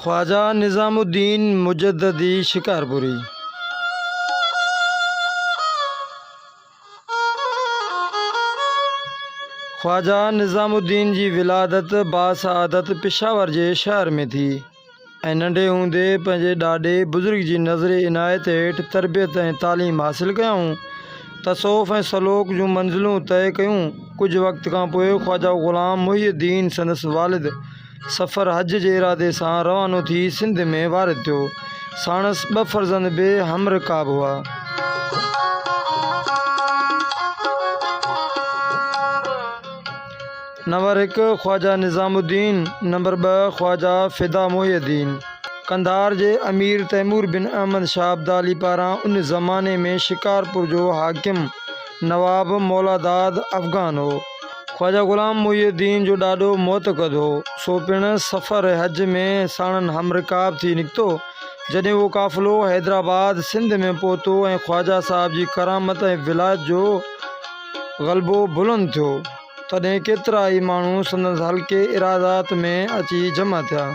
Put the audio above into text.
ख्वाजा निज़ामुद्दीन मुजद्ददी शिकारपुरी। ख्वाजा निज़ामुद्दीन जी विलादत बासआदत पेशावर जे शहर में थी ऐं नंढे हूंदे पंहिंजे ॾाॾे बुज़ुर्ग जी नज़र इनायत हेठि तरबियत ऐं तालीम हासिल कयऊं। तसौफ़ ऐं सलोक जूं मंज़िलूं तय कयूं। कुझु वक़्त खां पोइ ख्वाजा ग़ुलाम मुहिउद्दीन संदसि वालिद सफ़र हज जे इरादे सां रवानो थी सिंध में वारिद थियो। साणसि 2 फ़र्ज़ंद बि हमरकाब हुआ। नंबर 1 ख्वाजा निज़ामुद्दीन। नंबर 2 ख्वाजा फ़िदा मुहिउद्दीन। कंधार जे अमीर तैमूर बिन अहमद शाह अब्दाली पारां उन ज़माने में शिकारपुर जो हाकिम नवाब मौलादाद अफ़गान हो। ख्वाजा ग़ुलाम मुहिउद्दीन जो ॾाढो मोतक़द हो, सो पिणु सफ़र हज में साणनि हमरकाब थी निकितो। जॾहिं उहो काफ़िलो हैदराबाद सिंध में पहुतो ऐं ख्वाजा साहब जी करामत ऐं विलायत जो ग़लबो बुलंद थियो, तॾहिं केतिरा ई माण्हू संदसि हल्के इरादात में अची जमा थिया।